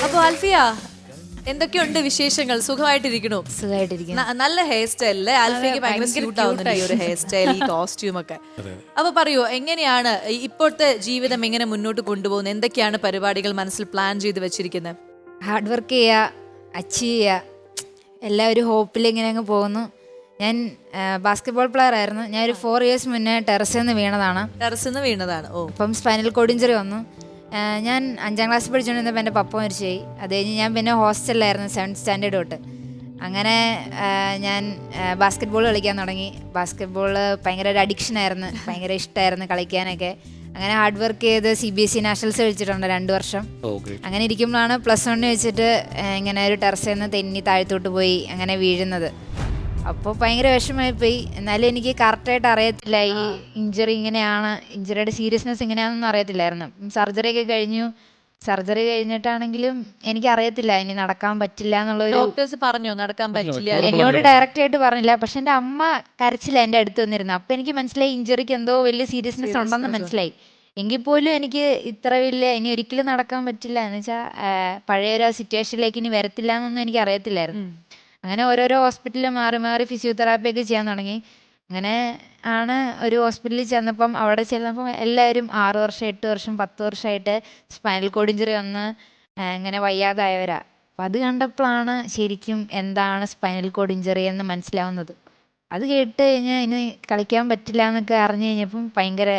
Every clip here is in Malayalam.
അപ്പൊ ആൽഫിയ, എന്തൊക്കെയുണ്ട് വിശേഷങ്ങൾ? സുഖമായിട്ടിരിക്കണു? സുഖമായിട്ടിരിക്കുന്നു. നല്ല ഹെയർ സ്റ്റൈൽ അല്ലേ ആൽഫിയക്ക്? ഭയങ്കര സ്യൂട്ട് ആവുന്നുണ്ട് ഈ ഒരു ഹെയർ സ്റ്റൈൽ, ഈ കോസ്റ്റ്യൂം ഒക്കെ. അപ്പൊ പറയൂ, എങ്ങനെയാണ് ഇപ്പോഴത്തെ ജീവിതം എങ്ങനെ മുന്നോട്ട് കൊണ്ടുപോകുന്നത്? എന്തൊക്കെയാണ് പരിപാടികൾ മനസ്സിൽ പ്ലാൻ ചെയ്ത് വെച്ചിരിക്കുന്നത്? ഹാർഡ് വർക്ക് ചെയ്യുക, അച്ചീവ് ചെയ്യുക, എല്ലാ ഒരു ഹോപ്പിൽ ഇങ്ങനെ അങ്ങ് പോകുന്നു. ഞാൻ ബാസ്കറ്റ്ബോൾ പ്ലെയർ ആയിരുന്നു. ഞാൻ ഒരു 4 years മുന്നേ ടെറസിൽ നിന്ന് വീണതാണ്. ടെറസിൽ നിന്ന് വീണതാണ്? ഓ. അപ്പം സ്പൈനൽ കോഡ് ഇഞ്ചറി വന്നു. ഞാൻ 5ാം ക്ലാസ്സിൽ പഠിച്ചുകൊണ്ടിരുന്നപ്പോൾ എൻ്റെ പപ്പ മരിച്ചുപോയി. അത് കഴിഞ്ഞ് ഞാൻ പിന്നെ ഹോസ്റ്റലിലായിരുന്നു 7th സ്റ്റാൻഡേർഡ് തൊട്ട്. അങ്ങനെ ഞാൻ ബാസ്കറ്റ്ബോൾ കളിക്കാൻ തുടങ്ങി. ബാസ്കറ്റ്ബോൾ ഭയങ്കര ഒരു അഡിക്ഷൻ ആയിരുന്നു, ഭയങ്കര ഇഷ്ടമായിരുന്നു കളിക്കാനൊക്കെ. അങ്ങനെ ഹാർഡ് വർക്ക് ചെയ്ത് CBSE നാഷണൽസ് കളിച്ചിട്ടുണ്ട് 2 വർഷം. അങ്ങനെ ഇരിക്കുമ്പോഴാണ് +1 വെച്ചിട്ട് ഇങ്ങനെ ഒരു ടെറസിൽ നിന്ന് തെന്നി താഴത്തോട്ട് പോയി അങ്ങനെ വീഴുന്നത്. അപ്പോൾ ഭയങ്കര വിഷമമായി പോയി. എന്നാലും എനിക്ക് കറക്റ്റായിട്ട് അറിയത്തില്ല ഈ ഇഞ്ചറി ഇങ്ങനെയാണ്, ഇഞ്ചറിയുടെ സീരിയസ്നെസ് ഇങ്ങനെയാണെന്നൊന്നും അറിയത്തില്ലായിരുന്നു. സർജറി ഒക്കെ കഴിഞ്ഞു. സർജറി കഴിഞ്ഞിട്ടാണെങ്കിലും എനിക്കറിയത്തില്ല ഇനി നടക്കാൻ പറ്റില്ല എന്നുള്ളൊരു. ഡോക്ടേഴ്സ് പറഞ്ഞോ നടക്കാൻ പറ്റില്ല? എന്നോട് ഡയറക്റ്റ് ആയിട്ട് പറഞ്ഞില്ല. പക്ഷെ എൻ്റെ അമ്മ കരച്ചില്ല എൻ്റെ അടുത്ത് വന്നിരുന്നു. അപ്പം എനിക്ക് മനസ്സിലായി ഇഞ്ചറിക്ക് എന്തോ വലിയ സീരിയസ്നെസ് ഉണ്ടെന്ന് മനസ്സിലായി. എങ്കിൽ പോലും എനിക്ക് ഇത്ര വലിയ ഇനി ഒരിക്കലും നടക്കാൻ പറ്റില്ല എന്ന് വെച്ചാൽ പഴയൊരു സിറ്റുവേഷനിലേക്ക് ഇനി വരത്തില്ല എന്നൊന്നും എനിക്ക് അറിയത്തില്ലായിരുന്നു. അങ്ങനെ ഓരോരോ ഹോസ്പിറ്റലിൽ മാറി മാറി ഫിസിയോതെറാപ്പി ഒക്കെ ചെയ്യാൻ തുടങ്ങി. അങ്ങനെ ആണ് ഒരു ഹോസ്പിറ്റലിൽ ചെന്നപ്പം അവിടെ ചെന്നപ്പം എല്ലാവരും 6 വർഷം 8 വർഷം 10 വർഷമായിട്ട് സ്പൈനൽ കോഡ് ഇഞ്ചറി വന്ന് ഇങ്ങനെ വയ്യാതായവരാ. അപ്പം അത് കണ്ടപ്പോഴാണ് ശരിക്കും എന്താണ് സ്പൈനൽ കോഡ് ഇഞ്ചറി എന്ന് മനസ്സിലാവുന്നത്. അത് കേട്ട് കഴിഞ്ഞാൽ ഇനി കളിക്കാൻ പറ്റില്ല എന്നൊക്കെ അറിഞ്ഞു കഴിഞ്ഞപ്പം ഭയങ്കര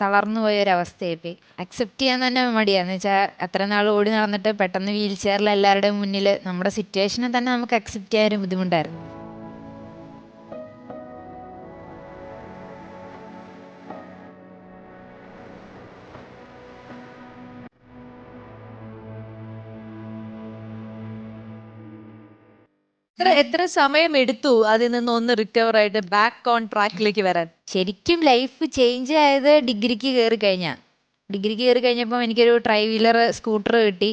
തളർന്നു പോയൊരവസ്ഥയായിപ്പോയി. അക്സെപ്റ്റ് ചെയ്യാൻ തന്നെ മടിയാന്ന് വെച്ചാൽ അത്ര നാൾ ഓടി നടന്നിട്ട് പെട്ടെന്ന് വീൽ ചെയറിൽ എല്ലാവരുടെയും മുന്നിൽ നമ്മുടെ സിറ്റുവേഷനെ തന്നെ നമുക്ക് അക്സെപ്റ്റ് ചെയ്യാൻ ഒരു ബുദ്ധിമുട്ടായിരുന്നു. എത്ര സമയം എടുത്തു അതിൽ നിന്ന് ഒന്ന് റിക്കവർ ആയിട്ട് ബാക്ക് ഓൺ ട്രാക്കിലേക്ക് വരാൻ? ശരിക്കും ലൈഫ് ചേഞ്ച് ആയത് ഡിഗ്രിക്ക് കയറി കഴിഞ്ഞപ്പോൾ എനിക്കൊരു ട്രൈ വീലർ സ്കൂട്ടർ കിട്ടി.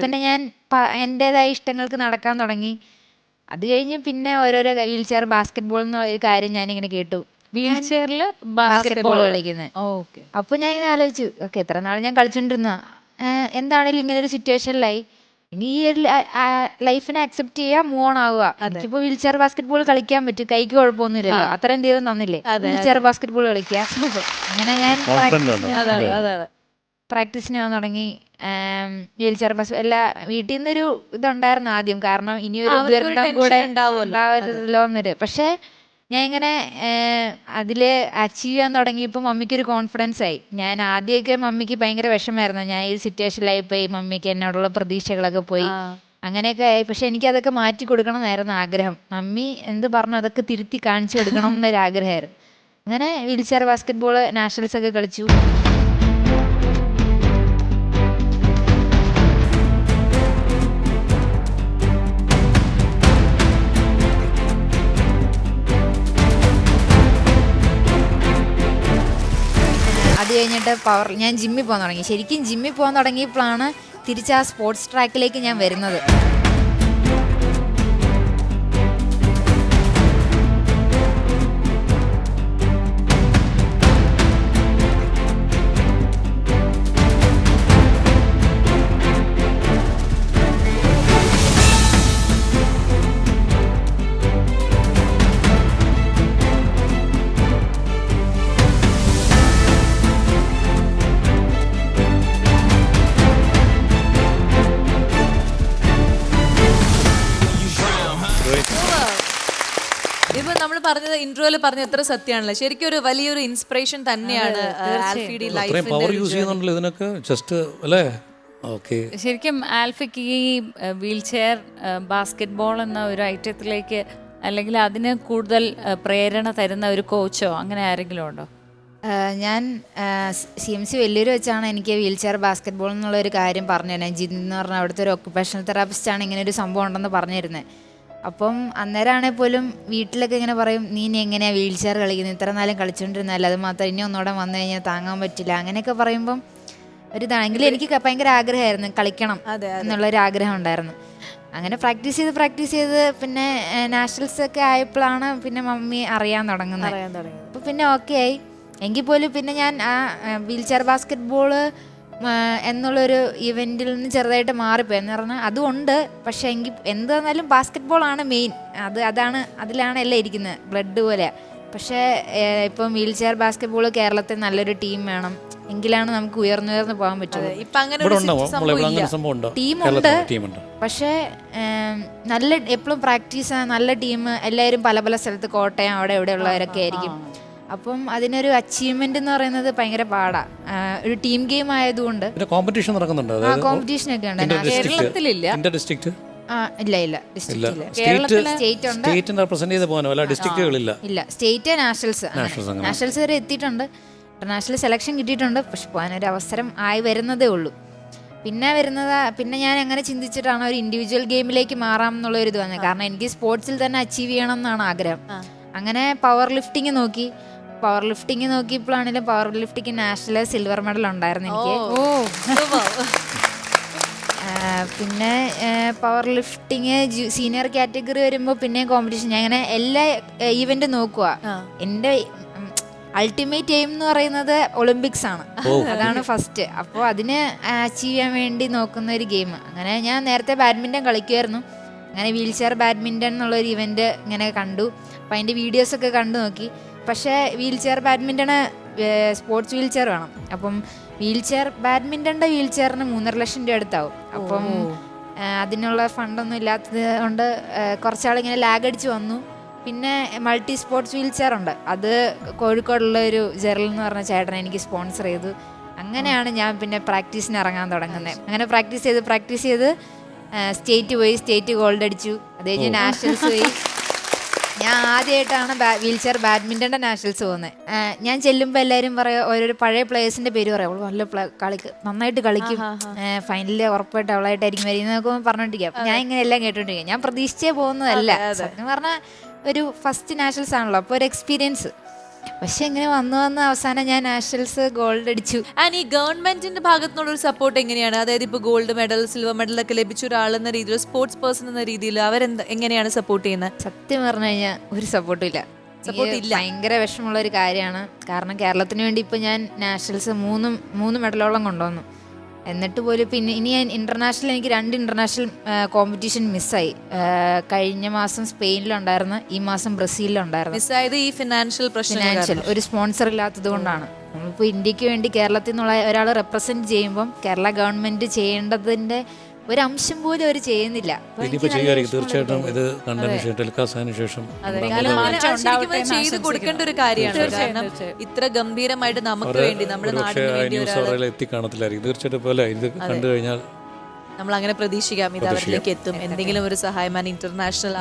പിന്നെ ഞാൻ എൻ്റെതായ ഇഷ്ടങ്ങൾക്ക് നടക്കാൻ തുടങ്ങി. അത് കഴിഞ്ഞ് പിന്നെ ഓരോരോ വീൽ ചെയർ ബാസ്കറ്റ്ബോൾ എന്ന ഒരു കാര്യം ഞാനിങ്ങനെ കേട്ടു, വീൽ ചെയറിൽ ബാസ്കറ്റ്ബോൾ കളിക്കുന്നത്. അപ്പോൾ ഞാൻ ഇങ്ങനെ ആലോചിച്ചു, ഓക്കെ എത്ര നാൾ ഞാൻ കളിച്ചോണ്ടിരുന്ന എന്താണേലും ഇങ്ങനെ ഒരു സിറ്റുവേഷനിലായി, ഇനി ഈ ഒരു ലൈഫിനെ അക്സെപ്റ്റ് ചെയ്യുക, മൂവ് ഓൺ ആവുക. എനിക്കിപ്പോൾ വീൽ ചെയർ ബാസ്കറ്റ്ബോൾ കളിക്കാൻ പറ്റും, കൈക്ക് കുഴപ്പമൊന്നുമില്ലല്ലോ, അത്രയും ദൈവം തന്നില്ലേ, വീൽ ചെയർ ബാസ്കറ്റ്ബോൾ കളിക്കുക. അങ്ങനെ ഞാൻ പ്രാക്ടീസിന് പോകാൻ തുടങ്ങി. വീൽ ചെയർ ബാസ് എല്ലാ വീട്ടിൽ നിന്നൊരു ഇതുണ്ടായിരുന്നു ആദ്യം, കാരണം ഇനിയൊരു ദുരന്തം കൂടെ ഉണ്ടാവരുതല്ലോ എന്നൊരു. പക്ഷേ ഞാൻ ഇങ്ങനെ അതിൽ അച്ചീവ് ചെയ്യാൻ തുടങ്ങിയപ്പോൾ മമ്മിക്കൊരു കോൺഫിഡൻസ് ആയി. ഞാൻ ആദ്യമൊക്കെ മമ്മിക്ക് ഭയങ്കര വിഷമമായിരുന്നു, ഞാൻ ഈ സിറ്റുവേഷനിലായി പോയി, മമ്മിക്ക് എന്നോടുള്ള പ്രതീക്ഷകളൊക്കെ പോയി, അങ്ങനെയൊക്കെ ആയി. പക്ഷെ എനിക്കതൊക്കെ മാറ്റി കൊടുക്കണം എന്നായിരുന്നു ആഗ്രഹം. മമ്മി എന്ത് പറഞ്ഞു അതൊക്കെ തിരുത്തി കാണിച്ചു കൊടുക്കണം എന്നൊരാഗ്രഹമായിരുന്നു. അങ്ങനെ വീൽ ചെയർ ബാസ്കറ്റ്ബോൾ നാഷണൽസ് ഒക്കെ കളിച്ചു. അത് കഴിഞ്ഞിട്ട് ഞാൻ ജിമ്മിൽ പോകാൻ തുടങ്ങി. ശരിക്കും ജിമ്മിൽ പോകാൻ തുടങ്ങിയപ്പോഴാണ് തിരിച്ച് ആ സ്പോർട്സ് ട്രാക്കിലേക്ക് ഞാൻ വരുന്നത്. ഇപ്പൊ നമ്മൾ പറഞ്ഞത് ഇൻട്രോയിൽ പറഞ്ഞ എത്ര സത്യമാണല്ലോ, ശരിക്കും ഒരു വലിയൊരു ഇൻസ്പിറേഷൻ തന്നെയാണ് ആൽഫിയുടെ ലൈഫിൽ. ശരിക്കും ആൽഫിക്ക് ഈ വീൽ ചെയർ ബാസ്കറ്റ്ബോൾ എന്ന ഒരു ഐറ്റത്തിലേക്ക് അല്ലെങ്കിൽ അതിന് കൂടുതൽ പ്രേരണ തരുന്ന ഒരു കോച്ചോ അങ്ങനെ ആരെങ്കിലും ഉണ്ടോ? ഞാൻ CMC വെല്ലൂർ വെച്ചാണ് എനിക്ക് വീൽ ചെയർ ബാസ്കറ്റ്ബോൾ എന്നുള്ളൊരു കാര്യം പറഞ്ഞു തരുന്നത്. ജിൻ എന്ന് പറഞ്ഞാൽ അവിടുത്തെ ഒരു ഒക്കുപേഷണൽ തെറാപ്പിസ്റ്റാണ് ഇങ്ങനെ ഒരു സംഭവം ഉണ്ടെന്ന് പറഞ്ഞു തരുന്നത്. അപ്പം അന്നേരമാണെങ്കിൽ പോലും വീട്ടിലൊക്കെ ഇങ്ങനെ പറയും, നീ ഇനി എങ്ങനെയാണ് വീൽ ചെയർ കളിക്കുന്നത്, ഇത്ര നാളും കളിച്ചുകൊണ്ടിരുന്നല്ല, അത് മാത്രം ഇനി ഒന്നുകൂടെ വന്നു കഴിഞ്ഞാൽ താങ്ങാൻ പറ്റില്ല, അങ്ങനെയൊക്കെ പറയുമ്പം ഒരിതാണെങ്കിലും എനിക്ക് ഭയങ്കര ആഗ്രഹമായിരുന്നു കളിക്കണം എന്നുള്ളൊരു ആഗ്രഹം ഉണ്ടായിരുന്നു. അങ്ങനെ പ്രാക്ടീസ് ചെയ്ത് പിന്നെ നാഷണൽസ് ഒക്കെ ആയപ്പോഴാണ് പിന്നെ മമ്മി അറിയാൻ തുടങ്ങുന്നത്. അപ്പോൾ പിന്നെ ഓക്കെ ആയി. എങ്കിൽ പോലും പിന്നെ ഞാൻ ആ വീൽ ചെയർ ബാസ്കറ്റ്ബോൾ എന്നുള്ളൊരു ഇവന്റിൽ നിന്ന് ചെറുതായിട്ട് മാറിപ്പോയി എന്ന് പറഞ്ഞാൽ അതുകൊണ്ട്. പക്ഷെ എങ്കിൽ എന്തായിരുന്നാലും ബാസ്കറ്റ് ബോൾ ആണ് മെയിൻ. അതിലാണ് എല്ലാം ഇരിക്കുന്നത്, ബ്ലഡ് പോലെ. പക്ഷേ ഇപ്പം വീൽ ചെയർ ബാസ്കറ്റ് ബോൾ കേരളത്തിൽ നല്ലൊരു ടീം വേണം, എങ്കിലാണ് നമുക്ക് ഉയർന്നു പോകാൻ പറ്റുള്ളൂ. ടീമുണ്ട്, പക്ഷേ നല്ല എപ്പോഴും പ്രാക്ടീസ് നല്ല ടീം, എല്ലാവരും പല പല സ്ഥലത്ത്, കോട്ടയം അവിടെ ഇവിടെ ഉള്ളവരൊക്കെ ആയിരിക്കും. അപ്പം അതിനൊരു അച്ചീവ്മെന്റ് എന്ന് പറയുന്നത് ഭയങ്കര പാടാ. ഒരു ടീം ഗെയിം ആയതുകൊണ്ട് കോമ്പറ്റീഷൻ നടക്കുന്നുണ്ട്. കോമ്പറ്റീഷൻ ഒക്കെ ഉണ്ട്. കേരളത്തിലില്ല, ഇല്ല സ്റ്റേറ്റ് നാഷണൽസ് വരെ എത്തിയിട്ടുണ്ട്, ഇന്റർനാഷണൽ സെലക്ഷൻ കിട്ടിയിട്ടുണ്ട്. പക്ഷെ പോകാനൊരു അവസരം ആയി വരുന്നതേ ഉള്ളൂ. പിന്നെ ഞാൻ അങ്ങനെ ചിന്തിച്ചിട്ടാണ് ഒരു ഇൻഡിവിജ്വൽ ഗെയിമിലേക്ക് മാറാം എന്നുള്ള ഒരു ഇത് വന്നത്. കാരണം എനിക്ക് സ്പോർട്സിൽ തന്നെ അച്ചീവ് ചെയ്യണം എന്നാണ് ആഗ്രഹം. അങ്ങനെ പവർ ലിഫ്റ്റിംഗ് നോക്കിയപ്പോഴാണെങ്കിലും power lifting national silver medal ഉണ്ടായിരുന്നു എനിക്ക്. പിന്നെ പവർ ലിഫ്റ്റിങ് സീനിയർ കാറ്റഗറി വരുമ്പോൾ പിന്നെയും കോമ്പറ്റീഷൻ. ഞാൻ അങ്ങനെ എല്ലാ ഈവെന്റും നോക്കുക. എൻ്റെ അൾട്ടിമേറ്റ് എയിം എന്ന് പറയുന്നത് ഒളിമ്പിക്സ് ആണ്, അതാണ് ഫസ്റ്റ്. അപ്പോൾ അതിന് അച്ചീവ് ചെയ്യാൻ വേണ്ടി നോക്കുന്ന ഒരു ഗെയിം. അങ്ങനെ ഞാൻ നേരത്തെ ബാഡ്മിൻ്റൺ കളിക്കുമായിരുന്നു. അങ്ങനെ വീൽ ചെയർ ബാഡ്മിൻ്റൺ എന്നുള്ളൊരു ഇവന്റ് ഇങ്ങനെ കണ്ടു. അപ്പം അതിൻ്റെ വീഡിയോസൊക്കെ കണ്ടു നോക്കി. പക്ഷേ വീൽ ചെയർ ബാഡ്മിൻ്റണ് സ്പോർട്സ് വീൽ ചെയർ വേണം. അപ്പം ബാഡ്മിൻ്റൻ്റെ വീൽ ചെയറിന് 3.5 ലക്ഷം രൂപ അടുത്താവും. അപ്പം അതിനുള്ള ഫണ്ടൊന്നും ഇല്ലാത്തത് കൊണ്ട് കുറച്ചാളിങ്ങനെ ലാഗ് അടിച്ച് വന്നു. പിന്നെ മൾട്ടി സ്പോർട്സ് വീൽ ചെയർ ഉണ്ട്, അത് കോഴിക്കോടുള്ള ഒരു ജെറൽ എന്ന് പറഞ്ഞ ചേട്ടൻ എനിക്ക് സ്പോൺസർ ചെയ്തു. അങ്ങനെയാണ് ഞാൻ പിന്നെ പ്രാക്ടീസിന് ഇറങ്ങാൻ തുടങ്ങുന്നത്. അങ്ങനെ പ്രാക്ടീസ് ചെയ്ത് സ്റ്റേറ്റ് പോയി, സ്റ്റേറ്റ് ഗോൾഡ് അടിച്ചു. അത് കഴിഞ്ഞ് നാഷണൽസ് പോയി. ഞാൻ ആദ്യമായിട്ടാണ് വീൽ ചെയർ ബാഡ്മിൻ്റൻ്റെ നാഷണൽസ് പോകുന്നത്. ഞാൻ ചെല്ലുമ്പോൾ എല്ലാവരും പറയാം, ഓരോരോ പഴയ പ്ലേയേഴ്സിൻ്റെ പേര് പറയാം, അവൾ നന്നായിട്ട് കളിക്കും, ഫൈനലിൽ ഉറപ്പായിട്ട് അവളായിട്ടായിരിക്കും വരുന്നതൊക്കെ പറഞ്ഞോണ്ടിരിക്കുക. ഞാൻ ഇങ്ങനെ എല്ലാം കേട്ടോണ്ടിരിക്കുക. ഞാൻ പ്രതീക്ഷിച്ചേ പോകുന്നതല്ല. സത്യം പറഞ്ഞാൽ ഒരു ഫസ്റ്റ് നാഷണൽസ് ആണല്ലോ, അപ്പോൾ ഒരു എക്സ്പീരിയൻസ്. പക്ഷെ ഇങ്ങനെ വന്നു അവസാനം ഞാൻ നാഷണൽസ് ഗോൾഡ് അടിച്ചു. ആൻഡ് ഈ ഗവൺമെന്റിന്റെ ഭാഗത്തുനിന്നുള്ള ഒരു സപ്പോർട്ട് എങ്ങനെയാണ്? അതായത് ഇപ്പോൾ ഗോൾഡ് മെഡൽ, സിൽവർ മെഡൽ ഒക്കെ ലഭിച്ച ഒരാളെന്ന രീതിയിൽ, സ്പോർട്സ് പേഴ്സൺ എന്ന രീതിയിൽ എങ്ങനെയാണ് സപ്പോർട്ട് ചെയ്യുന്നത്? സത്യം പറഞ്ഞു കഴിഞ്ഞാൽ ഒരു സപ്പോർട്ടും ഇല്ല. ഭയങ്കര വിഷമമുള്ള ഒരു കാര്യമാണ്. കാരണം കേരളത്തിന് വേണ്ടി ഇപ്പൊ ഞാൻ നാഷണൽസ് മൂന്ന് മെഡലോളം കൊണ്ടുവന്നു. എന്നിട്ട് പോലും പിന്നെ ഇനി ഞാൻ എനിക്ക് 2 ഇന്റർനാഷണൽ കോമ്പറ്റീഷൻ മിസ്സായി. കഴിഞ്ഞ മാസം സ്പെയിനിലുണ്ടായിരുന്നു, ഈ മാസം ബ്രസീലിലുണ്ടായിരുന്നു. മിസ്സായത് ഈ ഫിനാൻഷ്യൽ ഒരു സ്പോൺസർ ഇല്ലാത്തത് കൊണ്ടാണ്. നമ്മളിപ്പോൾ ഇന്ത്യക്ക് വേണ്ടി കേരളത്തിൽ നിന്നുള്ള ഒരാൾ റെപ്രസെന്റ് ചെയ്യുമ്പം കേരള ഗവൺമെന്റ് ചെയ്യേണ്ടതിന്റെ ഒരു അംശം പോലും അവർ ചെയ്യുന്നില്ല. തീർച്ചയായിട്ടും ഇത് കണ്ടതിന് ടെലികാസ്റ്റിന് ശേഷം ചെയ്ത് കൊടുക്കേണ്ട ഒരു കാര്യമാണ്. കാരണം ഇത്ര ഗംഭീരമായിട്ട് നമുക്ക് വേണ്ടി, നമ്മുടെ നാടിന് വേണ്ടി എത്തിക്കാണത്തില്ലായിരിക്കും. തീർച്ചയായിട്ടും പോലെ ഇത് കണ്ടു കഴിഞ്ഞാൽ നമ്മൾ അങ്ങനെ പ്രതീക്ഷിക്കാം ഇത് അവരിലേക്ക് എത്തും. എന്തെങ്കിലും ഒരു സഹായം ഇന്റർനാഷണൽ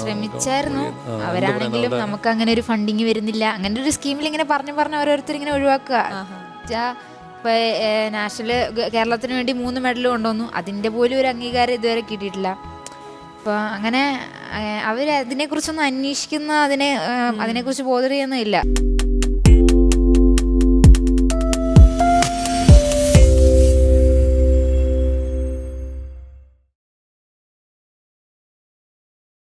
ശ്രമിച്ചായിരുന്നു. അവരാണെങ്കിലും നമുക്ക് അങ്ങനെ ഒരു ഫണ്ടിങ് വരുന്നില്ല. അങ്ങനെ ഒരു സ്കീമിൽ ഇങ്ങനെ പറഞ്ഞു ഓരോരുത്തർ ഇങ്ങനെ ഒഴിവാക്കുക. ഇപ്പൊ കേരളത്തിന് വേണ്ടി 3 മെഡൽ കൊണ്ടുവന്നു, അതിന്റെ പോലും ഒരു അംഗീകാരം ഇതുവരെ കിട്ടിയിട്ടില്ല. അപ്പൊ അങ്ങനെ അവർ അതിനെക്കുറിച്ചൊന്നും അന്വേഷിക്കുന്ന, അതിനെക്കുറിച്ച് ബോധർ ചെയ്യുന്നില്ല.